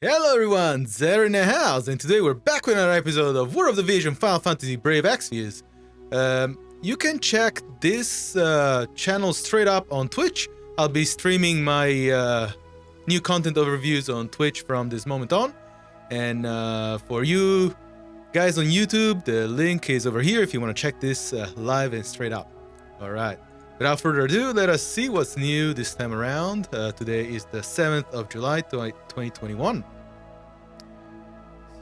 Hello everyone, Zer in the house, and today we're back with another episode of War of the Vision Final Fantasy Brave Exvius. You can check this channel straight up on Twitch. I'll be streaming my new content overviews on Twitch from this moment on. And for you guys on YouTube, the link is over here if you want to check this live and straight up. Alright, without further ado, let us see what's new this time around. Today is the 7th of July 2021.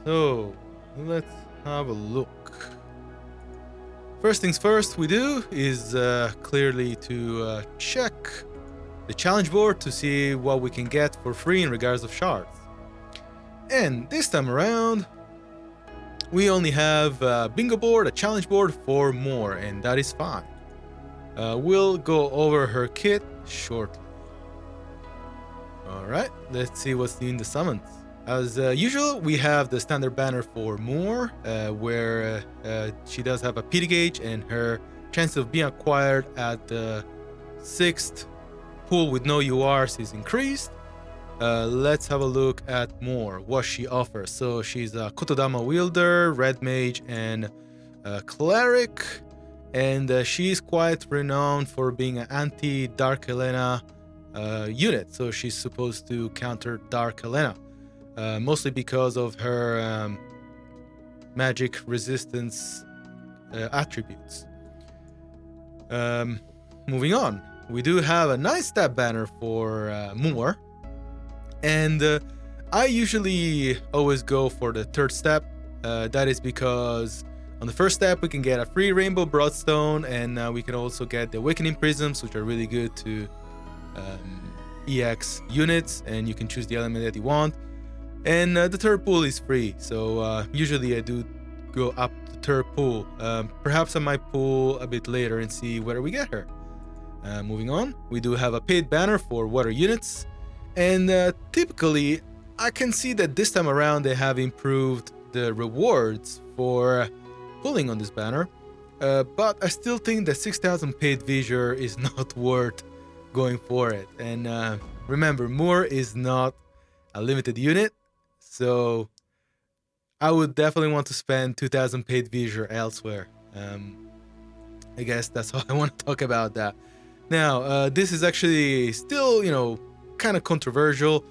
So, let's have a look. First things first we do is clearly to check the challenge board to see what we can get for free in regards of shards. And this time around, we only have a bingo board, a challenge board for more, and that is fine. We'll go over her kit shortly. Alright, let's see what's new in the summons. As usual, we have the standard banner for more, where she does have a pity gauge and her chance of being acquired at the 6th pool with no URs is increased. Let's have a look at more, what she offers. So she's a Kotodama wielder, red mage, and cleric, and she's quite renowned for being an anti-Dark Helena unit. So she's supposed to counter Dark Helena. Mostly because of her magic resistance attributes. Moving on, we do have a nice stat banner for more, and I usually always go for the third step. That is because on the first step we can get a free rainbow broadstone, and we can also get the awakening prisms, which are really good to EX units, and you can choose the element that you want. And the third pool is free, so usually I do go up the third pool. Perhaps I might pull a bit later and see where we get her. Moving on, we do have a paid banner for water units, and typically I can see that this time around they have improved the rewards for pulling on this banner, but I still think that 6,000 paid Visor is not worth going for it. And remember, Moore is not a limited unit. So I would definitely want to spend 2,000 paid Visor elsewhere. I guess that's all I want to talk about that. Now, this is actually still, kind of controversial.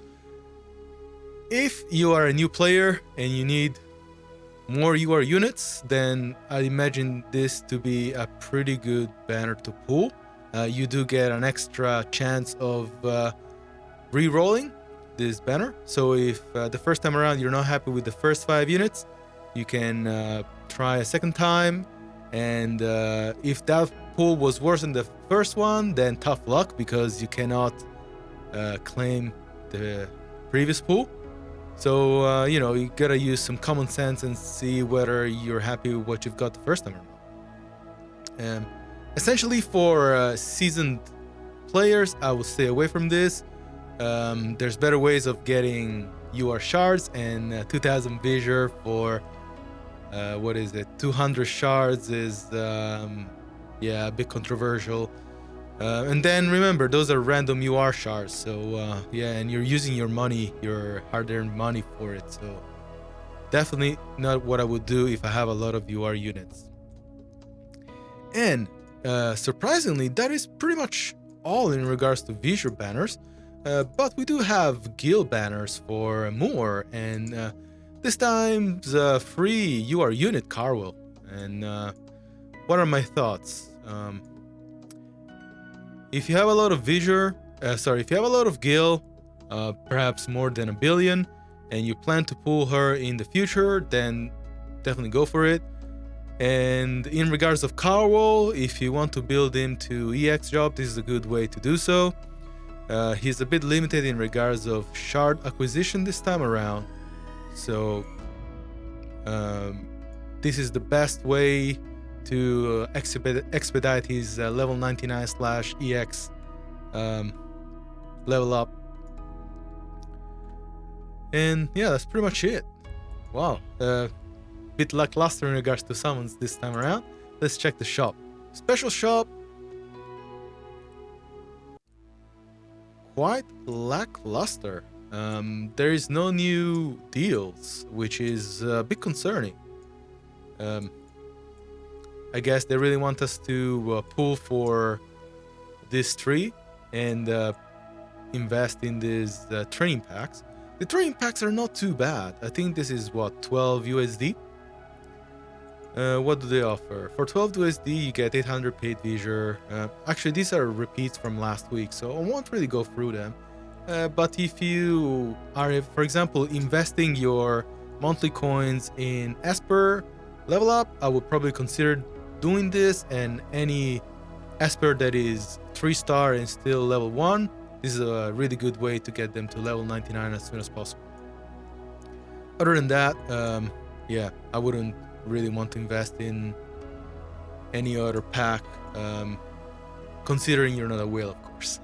If you are a new player and you need more UR units, then I'd imagine this to be a pretty good banner to pull. You do get an extra chance of re-rolling this banner. So if the first time around you're not happy with the first 5 units, you can try a second time, and if that pool was worse than the first one, then tough luck, because you cannot claim the previous pool. So you gotta use some common sense and see whether you're happy with what you've got the first time around. Essentially, for seasoned players, I will stay away from this. There's better ways of getting UR shards, and 2,000 Visor for 200 shards is a bit controversial. And then remember, those are random UR shards, so and you're using your money, your hard-earned money for it. So definitely not what I would do if I have a lot of UR units. And surprisingly, that is pretty much all in regards to Visor banners. But we do have guild banners for more, and this time's a free UR unit Carwell. And what are my thoughts? If you have a lot of Visor, if you have a lot of guild, perhaps more than 1 billion, and you plan to pull her in the future, then definitely go for it. And in regards of Carwell, if you want to build him to EX job, this is a good way to do so. He's a bit limited in regards of shard acquisition this time around, so this is the best way to expedite his level 99/EX level up. And yeah, that's pretty much it. Wow, bit lackluster in regards to summons this time around. Let's check the shop. Special shop, quite lackluster. There is no new deals, which is a bit concerning. I guess they really want us to pull for this tree and invest in these training packs. The training packs are not too bad. I think this is what, 12 USD? What do they offer? For 12 USD, you get 800 paid visor. Actually, these are repeats from last week, so I won't really go through them. But if you are, for example, investing your monthly coins in Esper level up, I would probably consider doing this, and any Esper that is 3-star and still level 1, this is a really good way to get them to level 99 as soon as possible. Other than that, yeah, I wouldn't really want to invest in any other pack, considering you're not a whale, of course.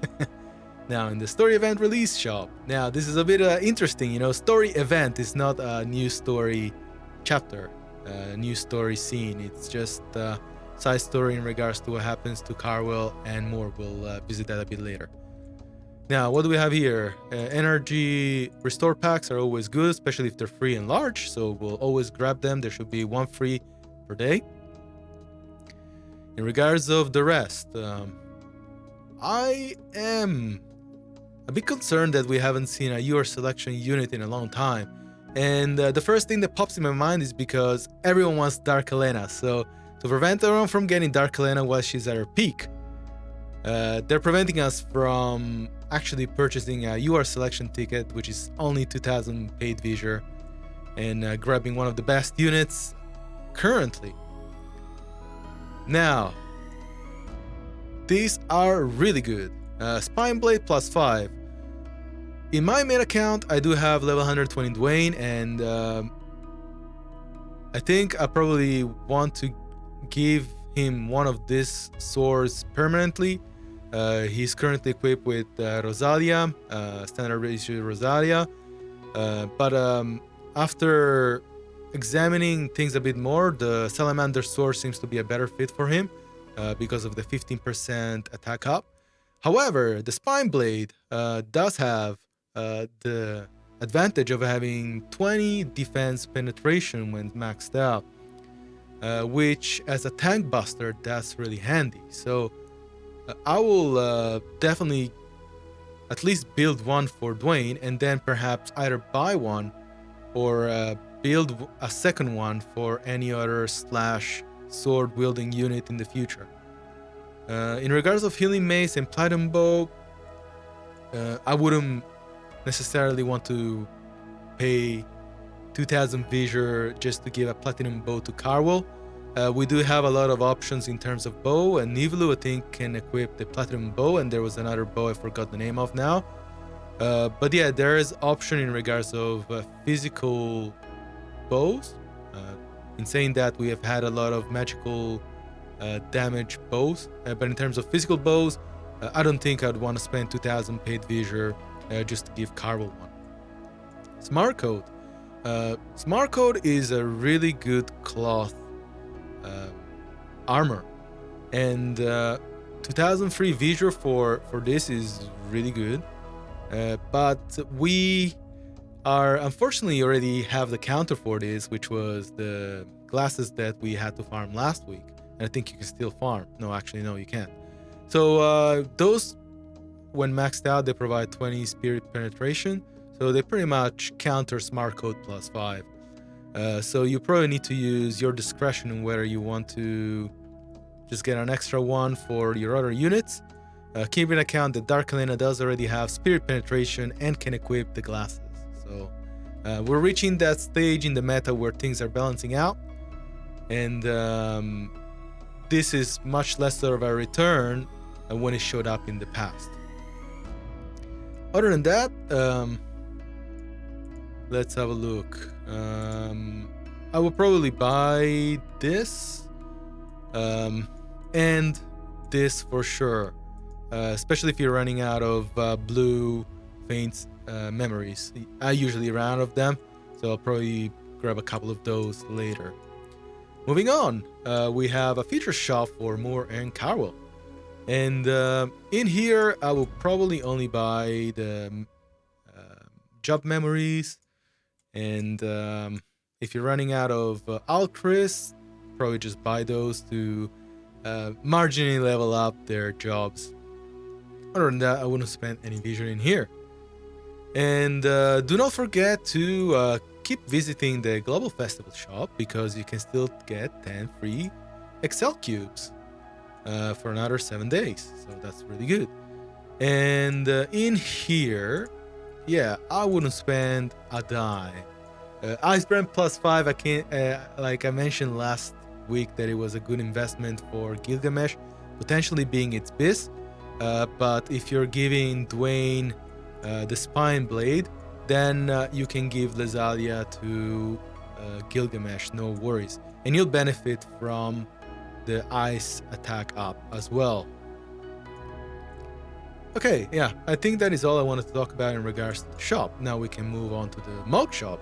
Now, in the story event release shop, now this is a bit interesting. You know, story event is not a new story chapter, a new story scene. It's just a side story in regards to what happens to Carwell and more. We'll visit that a bit later. Now, what do we have here? Energy restore packs are always good, especially if they're free and large, so we'll always grab them. There should be one free per day. In regards of the rest, I am a bit concerned that we haven't seen a UR selection unit in a long time. And the first thing that pops in my mind is because everyone wants Dark Elena, so to prevent everyone from getting Dark Elena while she's at her peak, they're preventing us from actually purchasing a UR selection ticket, which is only 2,000 paid visor, and grabbing one of the best units currently. Now, these are really good. Spine Blade plus 5. In my main account, I do have level 120 Dwayne, and I think I probably want to give him one of these swords permanently. He's currently equipped with Rosalia, standard issue Rosalia, but after examining things a bit more, the Salamander sword seems to be a better fit for him because of the 15% attack up. However, the Spine Blade does have the advantage of having 20 defense penetration when maxed out, which as a tank buster, that's really handy. So I will definitely at least build one for Dwayne, and then perhaps either buy one or build a second one for any other slash sword wielding unit in the future. In regards of healing mace and platinum bow, I wouldn't necessarily want to pay 2,000 visor just to give a platinum bow to Carwell. We do have a lot of options in terms of bow, and Nivelu I think can equip the platinum bow, and there was another bow I forgot the name of now. But yeah, there is option in regards of physical bows. In saying that, we have had a lot of magical damage bows, but in terms of physical bows, I don't think I'd want to spend 2,000 paid visor just to give Carwell one. Smart Code. Smart Code is a really good cloth armor, and 2,000 free visor for this is really good, but we are unfortunately already have the counter for this, which was the glasses that we had to farm last week, and I think you can still farm. No, actually no, you can't. So those, when maxed out, they provide 20 spirit penetration, so they pretty much counter Smart Code plus 5. So you probably need to use your discretion on whether you want to just get an extra one for your other units. Keep in account that Dark Elena does already have spirit penetration and can equip the glasses. So we're reaching that stage in the meta where things are balancing out, and this is much less of a return than when it showed up in the past. Other than that, let's have a look. I will probably buy this and this for sure, especially if you're running out of blue faint memories. I usually run out of them, so I'll probably grab a couple of those later. Moving on, we have a feature shop for Moore and Carwell, and in here I will probably only buy the job memories. And if you're running out of Altris, probably just buy those to marginally level up their jobs. Other than that, I wouldn't spend any vision in here. And do not forget to keep visiting the Global Festival shop, because you can still get 10 free Excel cubes for another 7 days. So that's really good. And in here, yeah, I wouldn't spend a dime. Ice Brand +5, I can't, like I mentioned last week, that it was a good investment for Gilgamesh, potentially being its bis. But if you're giving Dwayne the Spine Blade, then you can give Lazalia to Gilgamesh, no worries. And you'll benefit from the ice attack up as well. Okay, yeah, I think that is all I wanted to talk about in regards to the shop. Now we can move on to the Mog Shop.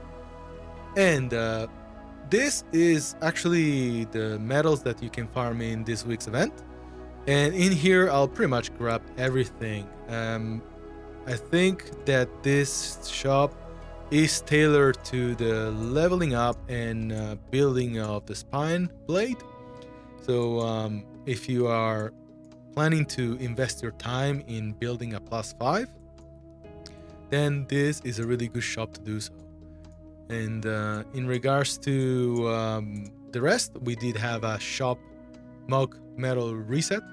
And this is actually the medals that you can farm in this week's event. And in here, I'll pretty much grab everything. I think that this shop is tailored to the leveling up and building of the Spine Blade. So if you are planning to invest your time in building a +5, then this is a really good shop to do so. And in regards to the rest, we did have a shop Mog medal reset.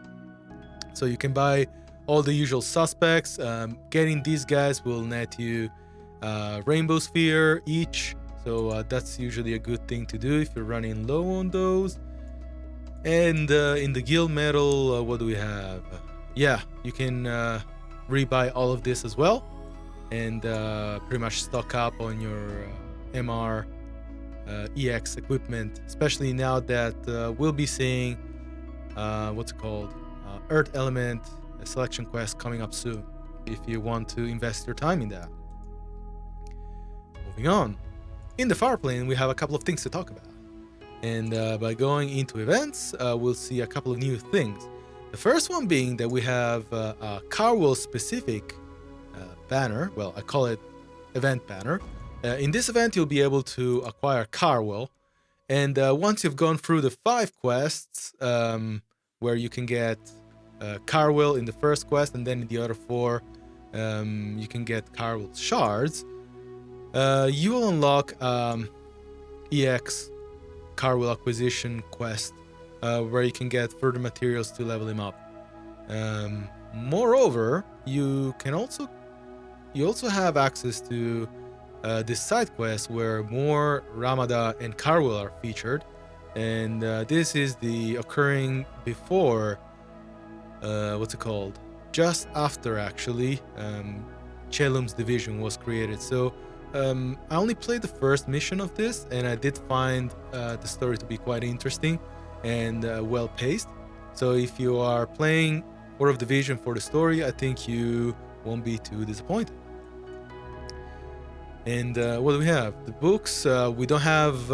So you can buy all the usual suspects. Getting these guys will net you Rainbow Sphere each. So that's usually a good thing to do if you're running low on those. And in the guild medal, what do we have? Yeah, you can rebuy all of this as well, and pretty much stock up on your MR EX equipment, especially now that we'll be seeing what's it called, Earth Element selection quest coming up soon, if you want to invest your time in that. Moving on, in the Farplane, we have a couple of things to talk about. And by going into events, we'll see a couple of new things. The first one being that we have a Carwell specific banner. Well, I call it event banner. In this event, you'll be able to acquire Carwell. And once you've gone through the 5 quests, where you can get Carwell in the first quest, and then in the other 4, you can get Carwell shards, you will unlock EX Carwell acquisition quest, where you can get further materials to level him up. Moreover, you also have access to this side quest where more Ramada and Carwell are featured, and this is the occurring before what's it called? Just after actually Chelum's division was created. So I only played the first mission of this, and I did find the story to be quite interesting and well paced. So if you are playing War of Division for the story, I think you won't be too disappointed. And what do we have? The books. We don't have.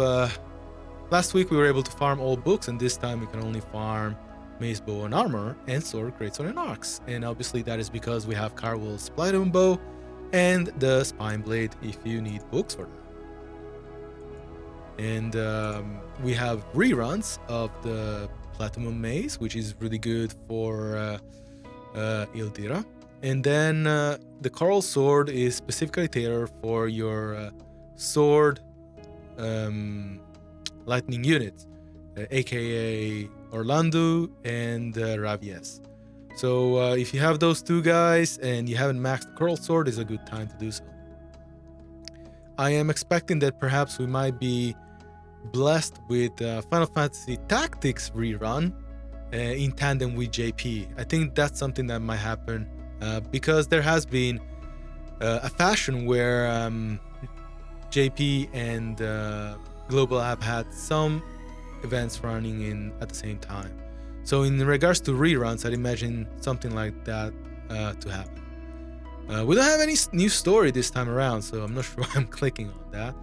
Last week we were able to farm all books, and this time we can only farm Mace, Bow, and Armor, and Sword, Greatsword, and Axe. And obviously that is because we have Carwell's Platinum Bow and the Spine Blade if you need books for that. And we have reruns of the Platinum Mace, which is really good for Ildira. And then the Coral Sword is specifically tailored for your sword lightning units, aka Orlando and Ravies. So if you have those 2 guys and you haven't maxed the Coral Sword, is a good time to do so. I am expecting that perhaps we might be blessed with Final Fantasy Tactics rerun in tandem with JP. I think that's something that might happen because there has been a fashion where JP and Global have had some events running in at the same time. So in regards to reruns, I'd imagine something like that to happen. We don't have any new story this time around, so I'm not sure why I'm clicking on that.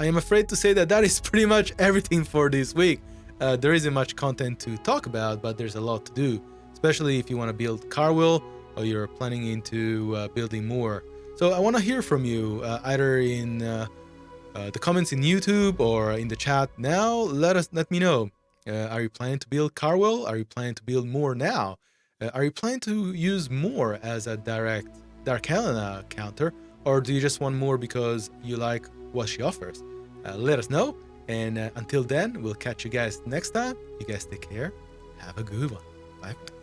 I am afraid to say that is pretty much everything for this week. There isn't much content to talk about, but there's a lot to do, especially if you want to build Carwell or you're planning into building more. So I want to hear from you, either in the comments in YouTube or in the chat now. Let me know. Are you planning to build Carwell? Are you planning to build more now? Are you planning to use more as a direct Dark Helena counter, or do you just want more because you like what she offers? Let us know. And until then, we'll catch you guys next time. You guys take care. Have a good one. Bye.